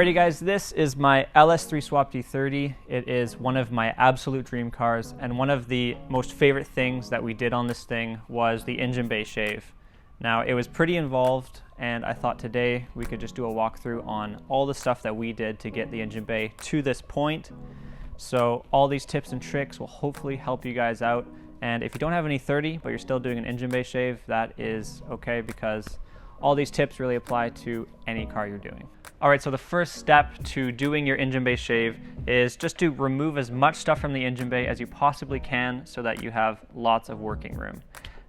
Alrighty guys, this is my LS3 Swap D30. It is one of my absolute dream cars, and one of the most favorite things that we did on this thing was the engine bay shave. Now, it was pretty involved, and I thought today we could just do a walkthrough on all the stuff that we did to get the engine bay to this point. So all these tips and tricks will hopefully help you guys out. And if you don't have any 30, but you're still doing an engine bay shave, that is okay, because all these tips really apply to any car you're doing. All right, so the first step to doing your engine bay shave is just to remove as much stuff from the engine bay as you possibly can so that you have lots of working room.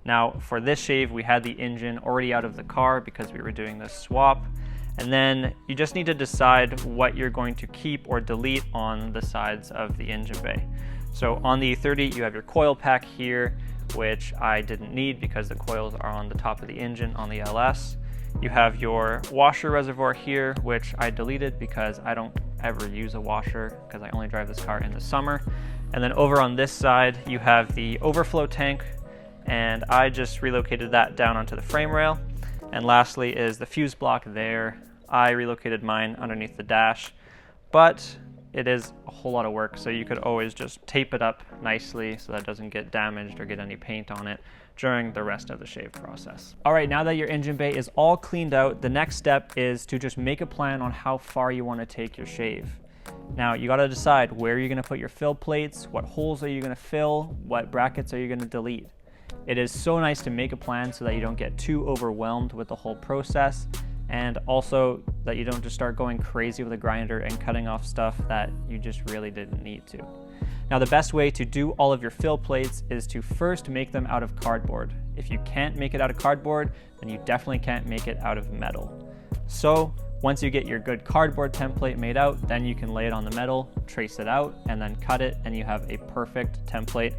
Now, for this shave, we had the engine already out of the car because we were doing this swap. And then you just need to decide what you're going to keep or delete on the sides of the engine bay. So on the E30, you have your coil pack here, which I didn't need because the coils are on the top of the engine on the LS. You have your washer reservoir here, which I deleted because I don't ever use a washer because I only drive this car in the summer. And then over on this side, you have the overflow tank, and I just relocated that down onto the frame rail. And lastly is the fuse block there. I relocated mine underneath the dash, but it is a whole lot of work, so you could always just tape it up nicely so that it doesn't get damaged or get any paint on it during the rest of the shave process. All right, now that your engine bay is all cleaned out, the next step is to just make a plan on how far you want to take your shave. Now, you got to decide where you're going to put your fill plates, what holes are you going to fill, what brackets are you going to delete. It is so nice to make a plan so that you don't get too overwhelmed with the whole process, and also that you don't just start going crazy with a grinder and cutting off stuff that you just really didn't need to. Now, the best way to do all of your fill plates is to first make them out of cardboard. If you can't make it out of cardboard, then you definitely can't make it out of metal. So once you get your good cardboard template made out, then you can lay it on the metal, trace it out, and then cut it, and you have a perfect template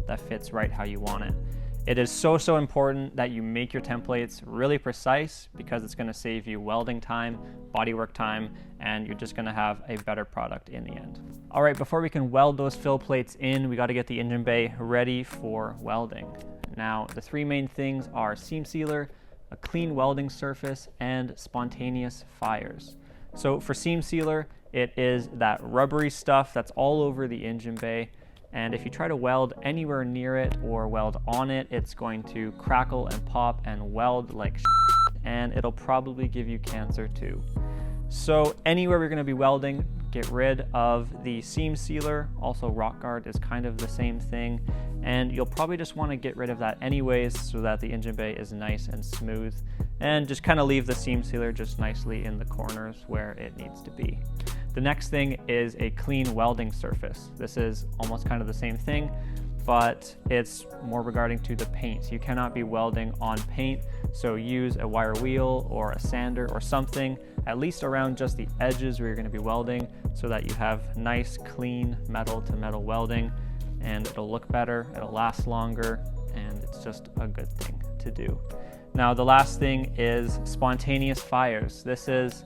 that fits right how you want it. It is so important that you make your templates really precise because it's going to save you welding time, bodywork time, and you're just going to have a better product in the end. All right, before we can weld those fill plates in, we got to get the engine bay ready for welding. Now, the three main things are seam sealer, a clean welding surface, and spontaneous fires. So for seam sealer, it is that rubbery stuff that's all over the engine bay. And if you try to weld anywhere near it or weld on it, it's going to crackle and pop and weld like shit, and it'll probably give you cancer too. So anywhere we're going to be welding, get rid of the seam sealer. Also, rock guard is kind of the same thing, and you'll probably just want to get rid of that anyways so that the engine bay is nice and smooth, and just kind of leave the seam sealer just nicely in the corners where it needs to be. The next thing is a clean welding surface. This is almost kind of the same thing, but it's more regarding to the paint. You cannot be welding on paint, so use a wire wheel or a sander or something, at least around just the edges where you're going to be welding, so that you have nice, clean metal to metal welding, and it'll look better, it'll last longer, and it's just a good thing to do. Now, the last thing is spontaneous fires. This is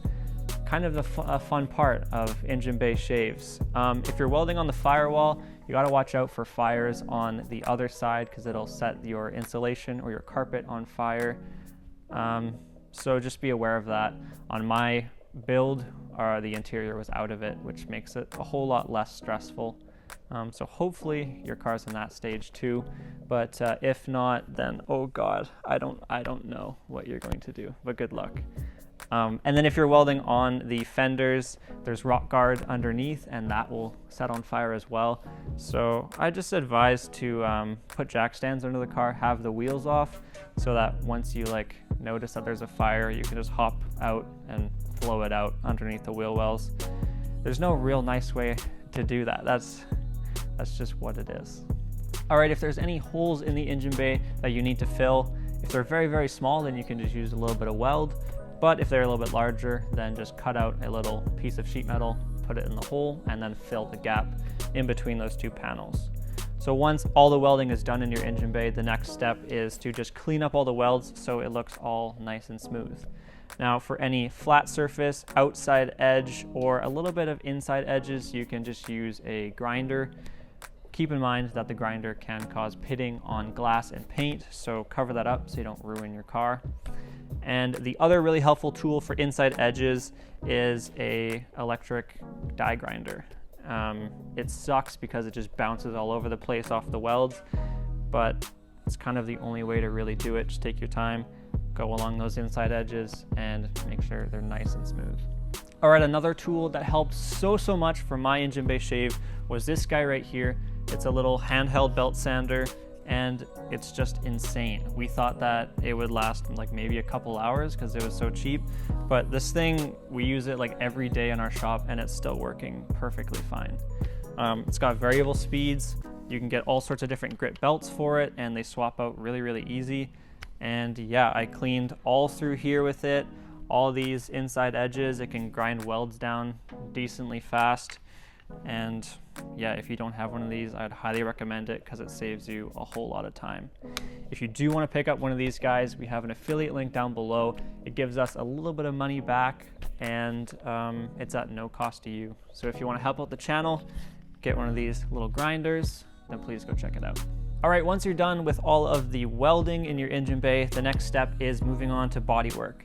kind of a fun part of engine bay shaves. If you're welding on the firewall, you got to watch out for fires on the other side because it'll set your insulation or your carpet on fire. So just be aware of that. On my build, the interior was out of it, which makes it a whole lot less stressful. So hopefully your car's in that stage too, but if not, then oh god, I don't know what you're going to do, but good luck. And then if you're welding on the fenders, there's rock guard underneath, and that will set on fire as well. So I just advise to put jack stands under the car, have the wheels off, so that once you notice that there's a fire, you can just hop out and blow it out underneath the wheel wells. There's no real nice way to do that. That's just what it is. All right, if there's any holes in the engine bay that you need to fill, if they're very, very small, then you can just use a little bit of weld. But if they're a little bit larger, then just cut out a little piece of sheet metal, put it in the hole, and then fill the gap in between those two panels. So once all the welding is done in your engine bay, the next step is to just clean up all the welds so it looks all nice and smooth. Now, for any flat surface, outside edge, or a little bit of inside edges, you can just use a grinder. Keep in mind that the grinder can cause pitting on glass and paint, so cover that up so you don't ruin your car. And the other really helpful tool for inside edges is a electric die grinder. It sucks because it just bounces all over the place off the welds, but it's kind of the only way to really do it. Just take your time, go along those inside edges, and make sure they're nice and smooth. All right, another tool that helped so much for my engine bay shave was this guy right here. It's a little handheld belt sander, and it's just insane. We thought that it would last like maybe a couple hours because it was so cheap, but this thing, we use it like every day in our shop and it's still working perfectly fine. It's got variable speeds. You can get all sorts of different grit belts for it, and they swap out really easy. And yeah, I cleaned all through here with it. All these inside edges, it can grind welds down decently fast. And yeah, if you don't have one of these, I'd highly recommend it because it saves you a whole lot of time. If you do want to pick up one of these guys, we have an affiliate link down below. It gives us a little bit of money back, and it's at no cost to you. So if you want to help out the channel, get one of these little grinders, then please go check it out. All right, once you're done with all of the welding in your engine bay, the next step is moving on to bodywork.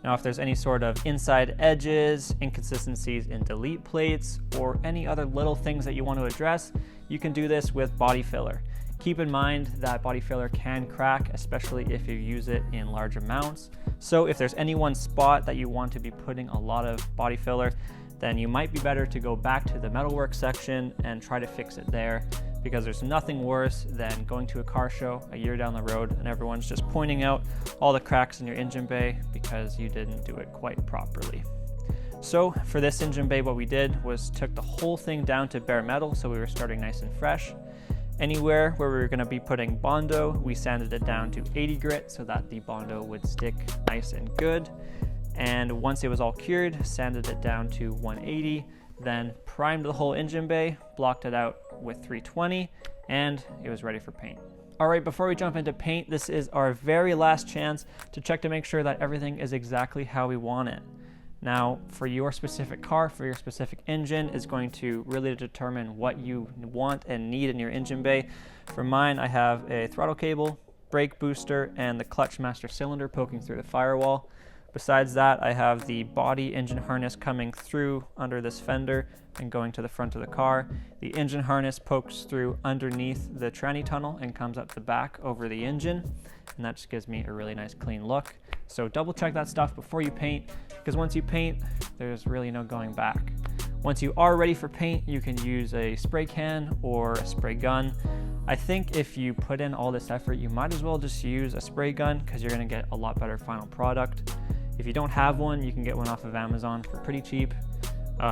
Now, if there's any sort of inside edges, inconsistencies in delete plates, or any other little things that you want to address, you can do this with body filler. Keep in mind that body filler can crack, especially if you use it in large amounts. So if there's any one spot that you want to be putting a lot of body filler, then you might be better to go back to the metalwork section and try to fix it there, because there's nothing worse than going to a car show a year down the road and everyone's just pointing out all the cracks in your engine bay because you didn't do it quite properly. So for this engine bay, what we did was took the whole thing down to bare metal, so we were starting nice and fresh. Anywhere where we were going to be putting Bondo, we sanded it down to 80 grit so that the Bondo would stick nice and good. And once it was all cured, sanded it down to 180, then primed the whole engine bay, blocked it out with 320, and it was ready for paint. All right, before we jump into paint, this is our very last chance to check to make sure that everything is exactly how we want it. Now, for your specific car, for your specific engine, is going to really determine what you want and need in your engine bay. For mine, I have a throttle cable, brake booster, and the clutch master cylinder poking through the firewall. Besides that, I have the body engine harness coming through under this fender and going to the front of the car. The engine harness pokes through underneath the tranny tunnel and comes up the back over the engine, and that just gives me a really nice clean look. So double check that stuff before you paint, because once you paint, there's really no going back. Once you are ready for paint, you can use a spray can or a spray gun. I think if you put in all this effort, you might as well just use a spray gun because you're going to get a lot better final product. If you don't have one, you can get one off of Amazon for pretty cheap.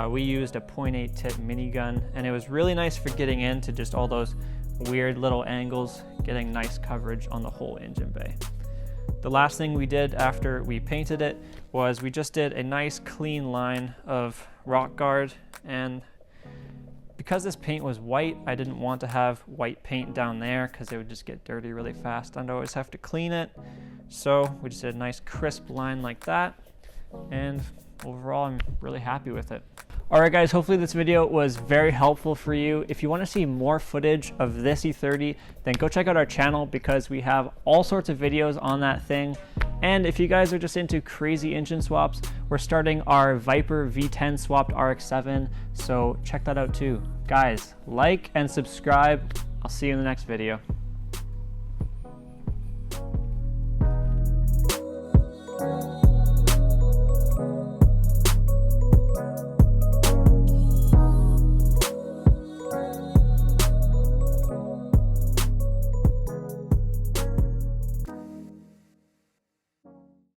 We used a 0.8 tip minigun, and it was really nice for getting into just all those weird little angles, getting nice coverage on the whole engine bay. The last thing we did after we painted it was we just did a nice clean line of rock guard, and because this paint was white, I didn't want to have white paint down there because it would just get dirty really fast and I'd always have to clean it. So we just did a nice crisp line like that, and overall I'm really happy with it. Alright guys, hopefully this video was very helpful for you. If you want to see more footage of this E30, then go check out our channel because we have all sorts of videos on that thing. And if you guys are just into crazy engine swaps, we're starting our Viper V10 swapped RX-7, so check that out too. Guys, like and subscribe. I'll see you in the next video.